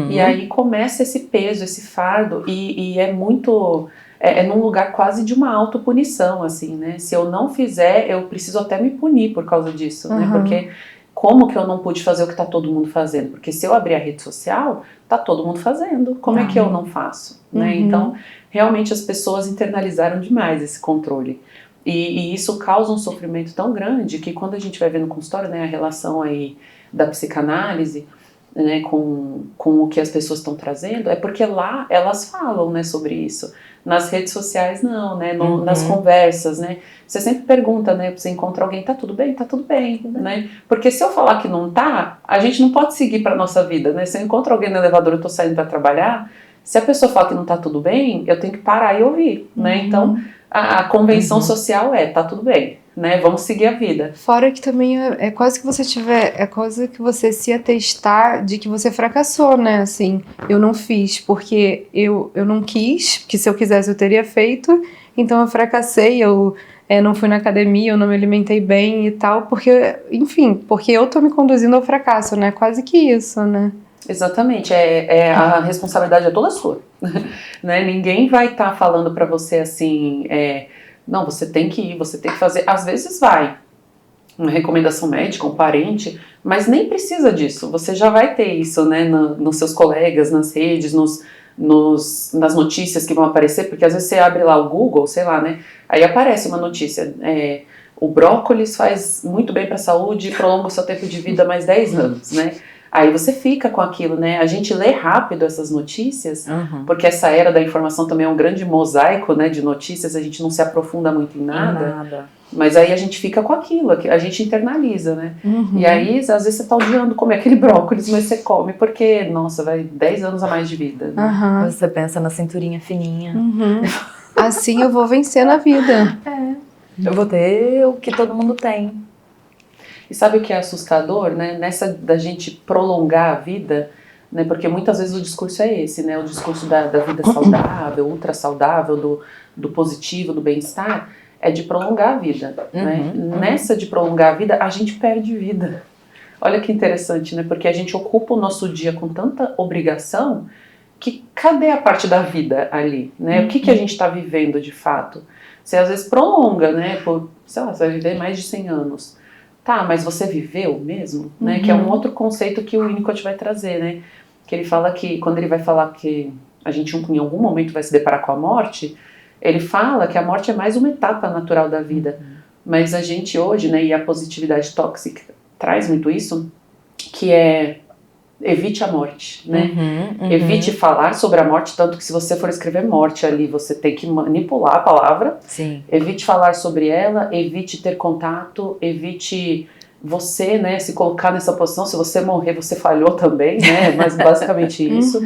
E aí começa esse peso, esse fardo, e é muito... num lugar quase de uma autopunição, assim, né? Se eu não fizer, eu preciso até me punir por causa disso, né? Porque como que eu não pude fazer o que tá todo mundo fazendo? Porque se eu abrir a rede social, tá todo mundo fazendo. Como é que eu não faço? Né? Então, realmente as pessoas internalizaram demais esse controle. E isso causa um sofrimento tão grande que quando a gente vai ver no consultório, né, a relação aí da psicanálise, né, com o que as pessoas estão trazendo, é porque lá elas falam, né, sobre isso. Nas redes sociais não, né, nas conversas, né, você sempre pergunta, né, você encontra alguém, tá tudo bem, né, porque se eu falar que não tá, a gente não pode seguir pra nossa vida, né, se eu encontro alguém no elevador, eu tô saindo pra trabalhar, se a pessoa fala que não tá tudo bem, eu tenho que parar e ouvir, né, então a convenção social tá tudo bem, né? Vamos seguir a vida. Fora que também é quase que você é quase que você se atestar de que você fracassou, né? Assim, eu não fiz porque eu não quis, que se eu quisesse eu teria feito, então eu fracassei, eu não fui na academia, eu não me alimentei bem e tal, porque, enfim, porque eu tô me conduzindo ao fracasso, né? Quase que isso, né? Exatamente, a responsabilidade é toda sua, né? Ninguém vai estar falando pra você assim, não, você tem que ir, você tem que fazer, às vezes vai, uma recomendação médica, um parente, mas nem precisa disso, você já vai ter isso, né, nos seus colegas, nas redes, nas notícias que vão aparecer, porque às vezes você abre lá o Google, sei lá, né, aí aparece uma notícia, o brócolis faz muito bem pra saúde e prolonga o seu tempo de vida mais 10 anos, né. Aí você fica com aquilo, né? A gente lê rápido essas notícias, porque essa era da informação também é um grande mosaico, né, de notícias, a gente não se aprofunda muito em nada. Mas aí a gente fica com aquilo, a gente internaliza, né? E aí, às vezes você tá odiando comer aquele brócolis, mas você come porque, nossa, vai 10 anos a mais de vida. Né? Você pensa na cinturinha fininha. Assim eu vou vencer na vida. Eu vou ter o que todo mundo tem. E sabe o que é assustador, né? Nessa da gente prolongar a vida, né? Porque muitas vezes o discurso é esse, né? O discurso da vida saudável, ultra saudável, do positivo, do bem-estar. é de prolongar a vida, né? Nessa de prolongar a vida, a gente perde vida. Olha que interessante, né? Porque a gente ocupa o nosso dia com tanta obrigação que cadê a parte da vida ali, né? O que a gente está vivendo de fato? Você às vezes prolonga, né? Por, sei lá, você vai viver mais de 100 anos. Tá, mas você viveu mesmo? Né? Que é um outro conceito que o Winnicott vai trazer, né? Que ele fala que, quando ele vai falar que a gente em algum momento vai se deparar com a morte, ele fala que a morte é mais uma etapa natural da vida. Mas a gente hoje, né, e a positividade tóxica traz muito isso, que é evite a morte, né? Evite falar sobre a morte, tanto que se você for escrever morte ali, você tem que manipular a palavra. Sim. Evite falar sobre ela, evite ter contato, evite você, né, se colocar nessa posição. Se você morrer, você falhou também, né? Mas basicamente isso.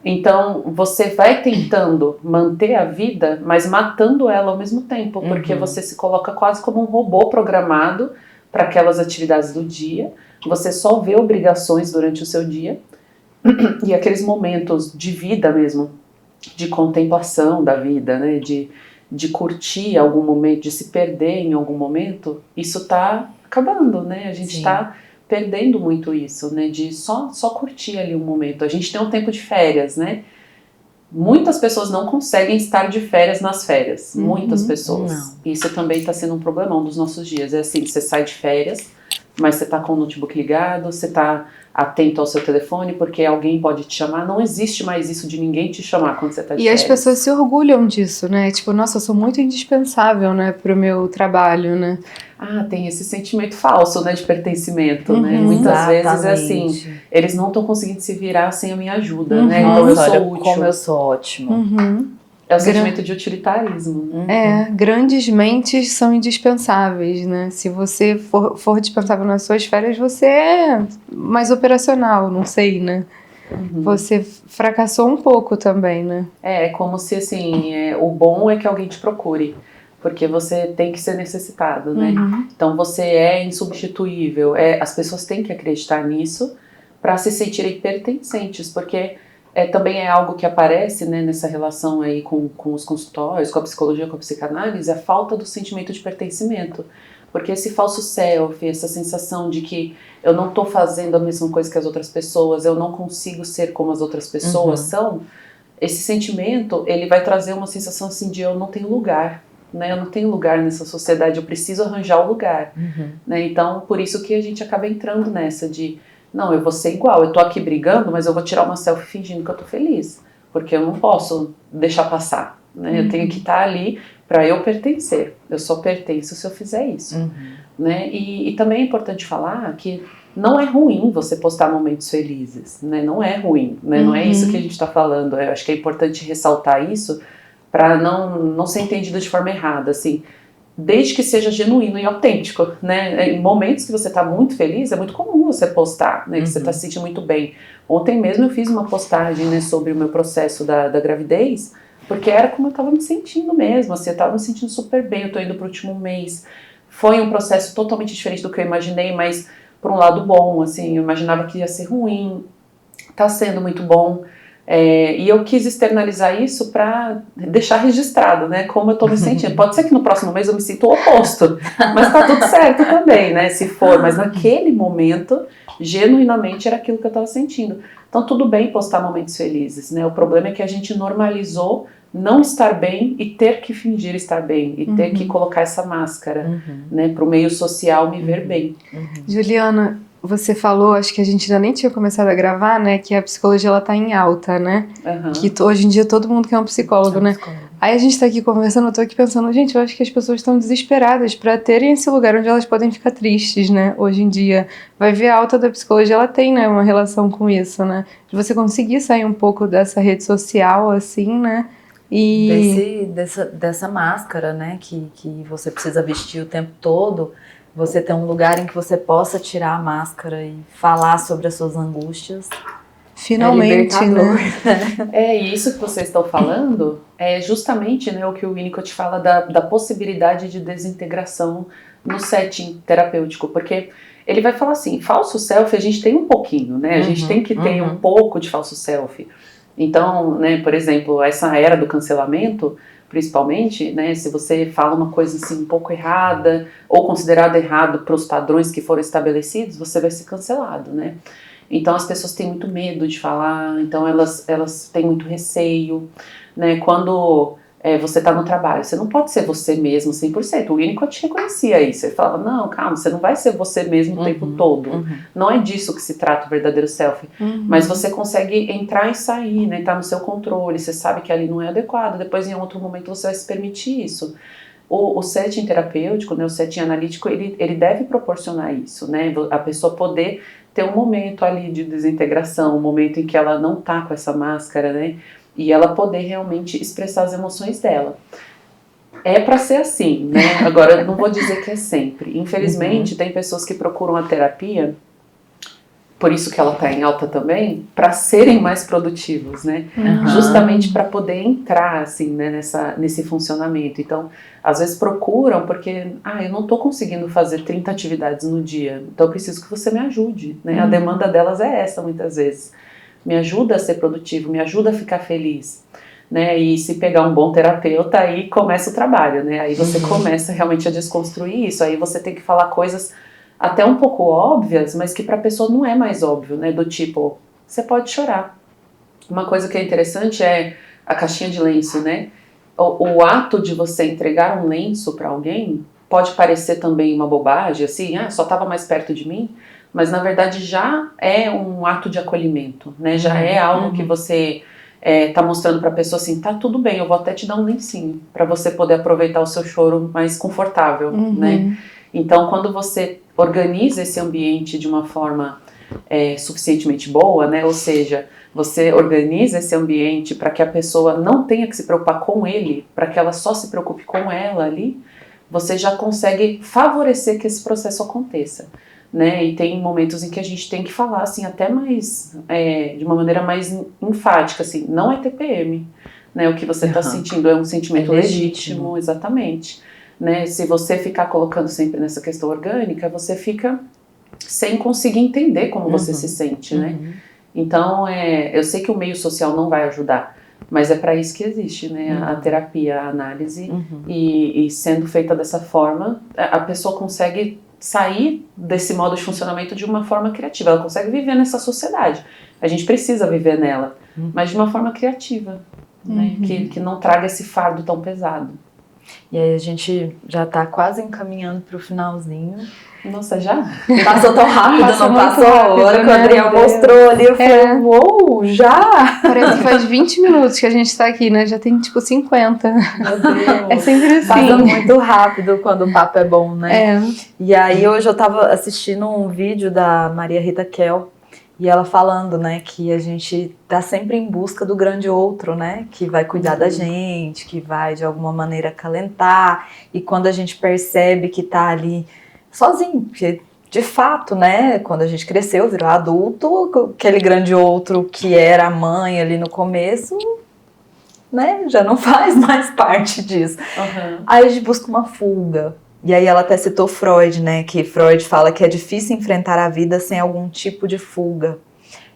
Então, você vai tentando manter a vida, mas matando ela ao mesmo tempo, porque você se coloca quase como um robô programado para aquelas atividades do dia. Você só vê obrigações durante o seu dia e aqueles momentos de vida mesmo, de contemplação da vida, né, de curtir algum momento, de se perder em algum momento, isso está acabando, né? A gente está perdendo muito isso, né, de só curtir ali um momento. A gente tem um tempo de férias, né? Muitas pessoas não conseguem estar de férias nas férias, muitas pessoas. Não. Isso também está sendo um problemão dos nossos dias. É assim, você sai de férias, mas você está com o notebook ligado, você está atento ao seu telefone, porque alguém pode te chamar. Não existe mais isso de ninguém te chamar quando você está de férias. E as pessoas se orgulham disso, né? Tipo, nossa, eu sou muito indispensável, né, pro meu trabalho, né? Ah, tem esse sentimento falso, né, de pertencimento, né? Muitas vezes é assim, eles não estão conseguindo se virar sem a minha ajuda, né? Então eu sou útil. Como eu sou ótimo. É o sentimento de utilitarismo. Grandes mentes são indispensáveis, né? Se você for dispensável nas suas férias, você é mais operacional, não sei, né? Você fracassou um pouco também, né? É como se, assim, o bom é que alguém te procure, porque você tem que ser necessitado, né? Então você é insubstituível, as pessoas têm que acreditar nisso para se sentirem pertencentes, porque também é algo que aparece, né, nessa relação aí com os consultórios, com a psicologia, com a psicanálise, a falta do sentimento de pertencimento. Porque esse falso self, essa sensação de que eu não estou fazendo a mesma coisa que as outras pessoas, eu não consigo ser como as outras pessoas são, esse sentimento, ele vai trazer uma sensação assim de eu não tenho lugar, né? Eu não tenho lugar nessa sociedade, eu preciso arranjar o lugar. Né? Então, por isso que a gente acaba entrando nessa de não, eu vou ser igual, eu tô aqui brigando, mas eu vou tirar uma selfie fingindo que eu tô feliz, porque eu não posso deixar passar, né? Eu tenho que estar ali para eu pertencer, eu só pertenço se eu fizer isso, né? E também é importante falar que não é ruim você postar momentos felizes, né? Não é ruim, né? Não é isso que a gente está falando, eu acho que é importante ressaltar isso para não ser entendido de forma errada, assim, desde que seja genuíno e autêntico, né? Em momentos que você está muito feliz, é muito comum você postar, né? Que você está se sentindo muito bem. Ontem mesmo eu fiz uma postagem, né, sobre o meu processo da gravidez, porque era como eu estava me sentindo mesmo, assim, eu estava me sentindo super bem, eu estou indo para o último mês. Foi um processo totalmente diferente do que eu imaginei, mas por um lado bom, assim, eu imaginava que ia ser ruim, está sendo muito bom. E eu quis externalizar isso para deixar registrado, né, como eu tô me sentindo. Pode ser que no próximo mês eu me sinta o oposto, mas tá tudo certo também, né, se for. Mas naquele momento, genuinamente, era aquilo que eu tava sentindo. Então tudo bem postar momentos felizes, né, o problema é que a gente normalizou não estar bem e ter que fingir estar bem, e ter que colocar essa máscara, né, pro meio social me ver bem. Juliana, você falou, acho que a gente ainda nem tinha começado a gravar, né, que a psicologia ela tá em alta, né? Que hoje em dia todo mundo quer um psicólogo, né? Aí a gente tá aqui conversando, eu tô aqui pensando, gente, eu acho que as pessoas estão desesperadas pra terem esse lugar onde elas podem ficar tristes, né? Hoje em dia. Vai ver a alta da psicologia, ela tem, né, uma relação com isso, né? De você conseguir sair um pouco dessa rede social, assim, né? E Dessa máscara, né, que você precisa vestir o tempo todo, você ter um lugar em que você possa tirar a máscara e falar sobre as suas angústias. Finalmente, né? Isso que vocês estão falando é justamente, né, o que o Winnicott fala da possibilidade de desintegração no setting terapêutico, porque ele vai falar assim, falso self a gente tem um pouquinho, né, a gente tem que ter um pouco de falso self. Então, né, por exemplo, essa era do cancelamento, principalmente, né, se você fala uma coisa assim um pouco errada ou considerada errado para os padrões que foram estabelecidos, você vai ser cancelado, né? Então as pessoas têm muito medo de falar, então elas têm muito receio, né? Quando você está no trabalho, você não pode ser você mesmo 100%. O Winnicott reconhecia isso. Ele falava, não, calma, você não vai ser você mesmo o tempo todo. Não é disso que se trata o verdadeiro selfie. Mas você consegue entrar e sair, né? Tá no seu controle, você sabe que ali não é adequado. Depois, em outro momento, você vai se permitir isso. O setting terapêutico, né, o setting analítico, ele deve proporcionar isso, né? A pessoa poder ter um momento ali de desintegração, um momento em que ela não tá com essa máscara, né? E ela poder realmente expressar as emoções dela. É para ser assim, né? Agora, não vou dizer que é sempre. Infelizmente, tem pessoas que procuram a terapia, por isso que ela está em alta também, para serem mais produtivos, né? Justamente para poder entrar, assim, né, nesse funcionamento. Então, às vezes procuram porque, eu não estou conseguindo fazer 30 atividades no dia, então eu preciso que você me ajude, né? A demanda delas é essa, muitas vezes. Me ajuda a ser produtivo, me ajuda a ficar feliz, né? E se pegar um bom terapeuta, aí começa o trabalho, né? Aí você começa realmente a desconstruir isso, aí você tem que falar coisas até um pouco óbvias, mas que para a pessoa não é mais óbvio, né? Do tipo, você pode chorar. Uma coisa que é interessante é a caixinha de lenço, né? O ato de você entregar um lenço para alguém pode parecer também uma bobagem, assim, só estava mais perto de mim, mas na verdade já é um ato de acolhimento, né? Já é algo que você tá mostrando para a pessoa assim, tá tudo bem, eu vou até te dar um lencinho para você poder aproveitar o seu choro mais confortável, né? Então, quando você organiza esse ambiente de uma forma suficientemente boa, né? Ou seja, você organiza esse ambiente para que a pessoa não tenha que se preocupar com ele, para que ela só se preocupe com ela ali, você já consegue favorecer que esse processo aconteça, né? E tem momentos em que a gente tem que falar assim, até mais, de uma maneira mais enfática, assim, não é TPM, né? O que você está sentindo é um sentimento legítimo, exatamente. Né? Se você ficar colocando sempre nessa questão orgânica, você fica sem conseguir entender como você se sente, né? Então, eu sei que o meio social não vai ajudar, mas é para isso que existe, né? A terapia, a análise, e sendo feita dessa forma, a pessoa consegue sair desse modo de funcionamento de uma forma criativa, ela consegue viver nessa sociedade. A gente precisa viver nela, mas de uma forma criativa, né? Que não traga esse fardo tão pesado. E aí a gente já tá quase encaminhando pro finalzinho. Nossa, já? Passou tão rápido, Passou não muito passou? rápido, A hora que o né? Adriel mostrou ali, eu falei, uou, já? Parece que faz 20 minutos que a gente tá aqui, né? Já tem tipo 50. Meu Deus. É sempre assim. Passa muito rápido quando o papo é bom, né? E aí hoje eu tava assistindo um vídeo da Maria Rita Kell, e ela falando, né, que a gente tá sempre em busca do grande outro, né, que vai cuidar da gente, que vai de alguma maneira acalentar, e quando a gente percebe que tá ali sozinho, porque de fato, né, quando a gente cresceu, virou adulto, aquele grande outro que era a mãe ali no começo, né, já não faz mais parte disso. Aí a gente busca uma fuga. E aí ela até citou Freud, né, que Freud fala que é difícil enfrentar a vida sem algum tipo de fuga.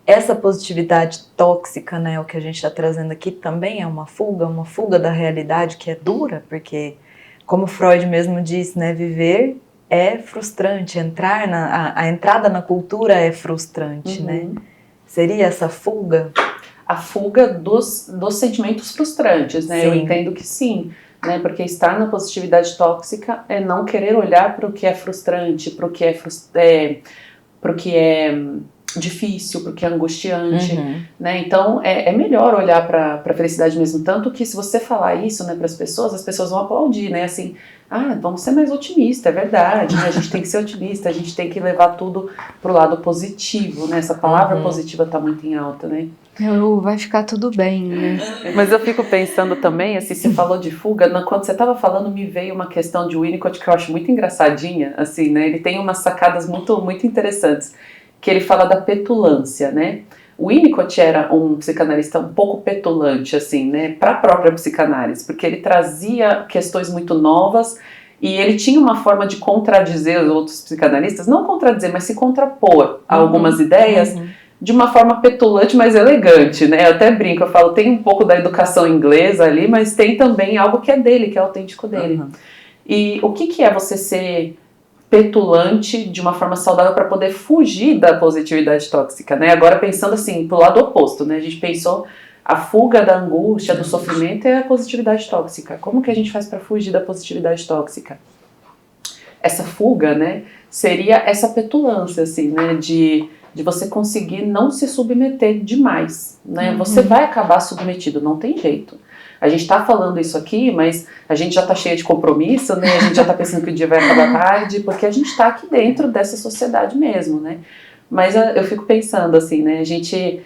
Essa positividade tóxica, né, o que a gente está trazendo aqui também é uma fuga da realidade que é dura, porque, como Freud mesmo disse, né, viver é frustrante, a entrada na cultura é frustrante, né? Seria essa fuga? A fuga dos sentimentos frustrantes, né? Sim. Eu entendo que sim. Né, porque estar na positividade tóxica é não querer olhar para o que é frustrante, para o que é difícil, para o que é angustiante, né? Então é melhor olhar para a felicidade mesmo, tanto que se você falar isso, né, para as pessoas vão aplaudir, né? Assim, vamos ser mais otimistas, é verdade, né? A gente tem que ser otimista, a gente tem que levar tudo pro lado positivo, né? Essa palavra positiva está muito em alta, né? Vai ficar tudo bem, né? Mas eu fico pensando também, assim, você falou de fuga, quando você estava falando me veio uma questão de Winnicott que eu acho muito engraçadinha, assim, né? Ele tem umas sacadas muito, muito interessantes, que ele fala da petulância, né? O Winnicott era um psicanalista um pouco petulante, assim, né? Para a própria psicanálise, porque ele trazia questões muito novas e ele tinha uma forma de contradizer os outros psicanalistas, não contradizer, mas se contrapor a algumas ideias, de uma forma petulante, mas elegante, né? Eu até brinco, eu falo, tem um pouco da educação inglesa ali, mas tem também algo que é dele, que é autêntico dele. E o que é você ser petulante de uma forma saudável para poder fugir da positividade tóxica, né? Agora pensando assim, pro lado oposto, né? A gente pensou a fuga da angústia, do sofrimento é a positividade tóxica. Como que a gente faz para fugir da positividade tóxica? Essa fuga, né, seria essa petulância, assim, né, de você conseguir não se submeter demais, né? Você vai acabar submetido, não tem jeito. A gente tá falando isso aqui, mas a gente já tá cheia de compromisso, né? A gente já tá pensando que o dia vai acabar tarde, porque a gente tá aqui dentro dessa sociedade mesmo, né? Mas eu fico pensando assim, né? A gente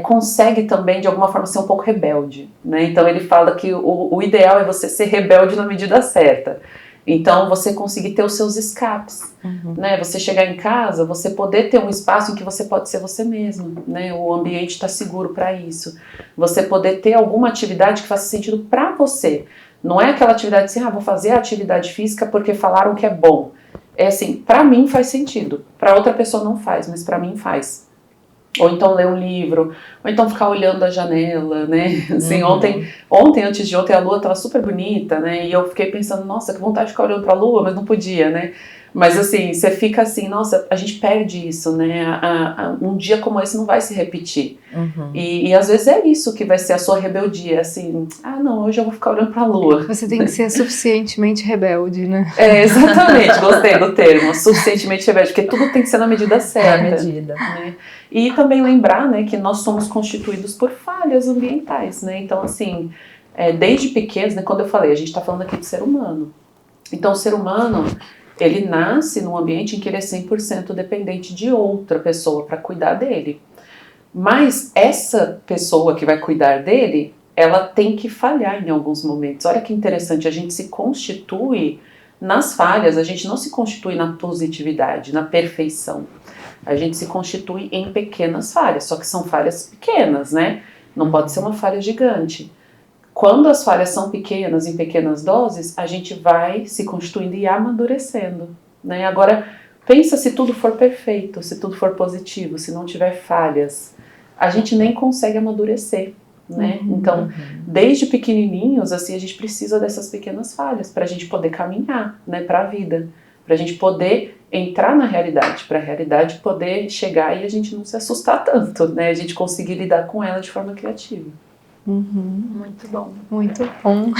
consegue também, de alguma forma, ser um pouco rebelde, né? Então ele fala que o ideal é você ser rebelde na medida certa. Então, você conseguir ter os seus escapes, né? Você chegar em casa, você poder ter um espaço em que você pode ser você mesmo, né? O ambiente está seguro para isso. Você poder ter alguma atividade que faça sentido para você. Não é aquela atividade assim, vou fazer a atividade física porque falaram que é bom. É assim, para mim faz sentido. Para outra pessoa não faz, mas para mim faz. Ou então ler um livro, ou então ficar olhando a janela, né? Assim, ontem, antes de ontem, a lua estava super bonita, né? E eu fiquei pensando, nossa, que vontade de ficar olhando para a lua, mas não podia, né? Mas assim, você fica assim, nossa, a gente perde isso, né? Um dia como esse não vai se repetir. E às vezes é isso que vai ser a sua rebeldia, assim, não, hoje eu vou ficar olhando para a lua. Você tem que ser suficientemente rebelde, né? Exatamente, gostei do termo, suficientemente rebelde, porque tudo tem que ser na medida certa. Na medida. Né? E também lembrar, né, que nós somos constituídos por falhas ambientais, né? Então, assim, desde pequenos, né, quando eu falei, a gente está falando aqui de ser humano. Então, o ser humano, ele nasce num ambiente em que ele é 100% dependente de outra pessoa para cuidar dele. Mas essa pessoa que vai cuidar dele, ela tem que falhar em alguns momentos. Olha que interessante, a gente se constitui nas falhas, a gente não se constitui na positividade, na perfeição. A gente se constitui em pequenas falhas, só que são falhas pequenas, né? Não pode ser uma falha gigante. Quando as falhas são pequenas, em pequenas doses, a gente vai se constituindo e amadurecendo, né? Agora, pensa se tudo for perfeito, se tudo for positivo, se não tiver falhas, a gente nem consegue amadurecer, né? Então, desde pequenininhos, assim, a gente precisa dessas pequenas falhas para a gente poder caminhar, né, para a vida, para a gente poder entrar na realidade, para a realidade poder chegar e a gente não se assustar tanto, né? A gente conseguir lidar com ela de forma criativa. Muito bom. Muito bom.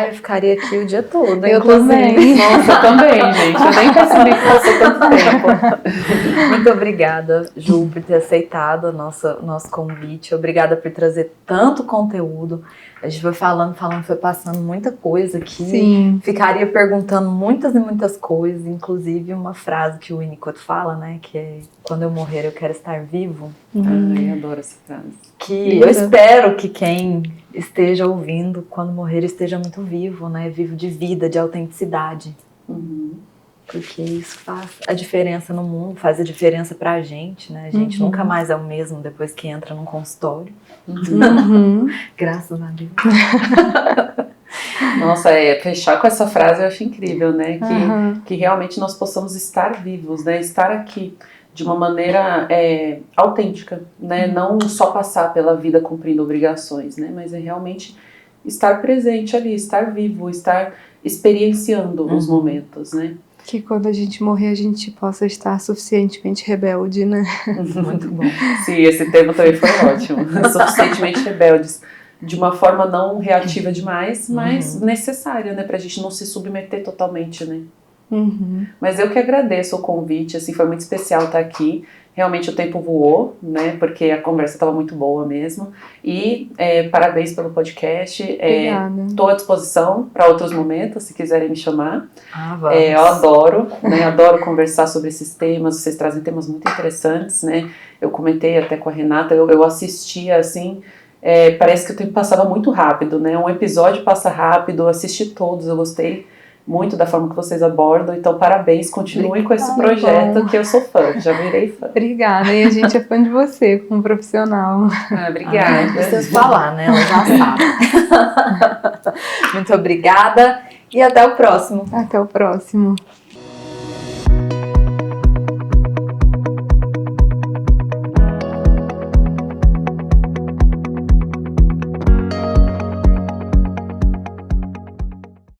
Eu ficaria aqui o dia todo. Eu também. Nossa, eu também, gente. Eu nem percebi que passou tanto tempo. Muito obrigada, Ju, por ter aceitado o nosso convite. Obrigada por trazer tanto conteúdo. A gente foi falando, foi passando muita coisa aqui. Sim. Ficaria perguntando muitas e muitas coisas, inclusive uma frase que o Winnicott fala, né? Que é, quando eu morrer eu quero estar vivo. Ai, adoro essa frase. Que eu espero que quem esteja ouvindo, quando morrer, esteja muito vivo, né? Vivo de vida, de autenticidade. Porque isso faz a diferença no mundo, faz a diferença pra gente, né? A gente nunca mais é o mesmo depois que entra num consultório. Graças a Deus. Nossa, fechar com essa frase eu acho incrível, né? Que realmente nós possamos estar vivos, né? Estar aqui de uma maneira autêntica, né? Não só passar pela vida cumprindo obrigações, né? Mas é realmente estar presente ali, estar vivo, estar experienciando os momentos, né? Que quando a gente morrer, a gente possa estar suficientemente rebelde, né? Muito bom. Sim, esse tema também foi ótimo. Suficientemente rebeldes. De uma forma não reativa demais, mas necessária, né? Pra gente não se submeter totalmente, né? Mas eu que agradeço o convite, assim, foi muito especial estar aqui. Realmente o tempo voou, né? Porque a conversa estava muito boa mesmo. E parabéns pelo podcast. Estou à disposição para outros momentos, se quiserem me chamar. Vamos. Eu adoro, né? Adoro conversar sobre esses temas. Vocês trazem temas muito interessantes, né? Eu comentei até com a Renata, eu assistia assim. Parece que o tempo passava muito rápido, né? Um episódio passa rápido, eu assisti todos, eu gostei muito da forma que vocês abordam, então parabéns, continuem com esse projeto que eu sou fã, já virei fã. Obrigada, e a gente é fã de você como profissional. Obrigada. Não preciso falar, né? Ela já sabe. Muito obrigada e até o próximo. Até o próximo.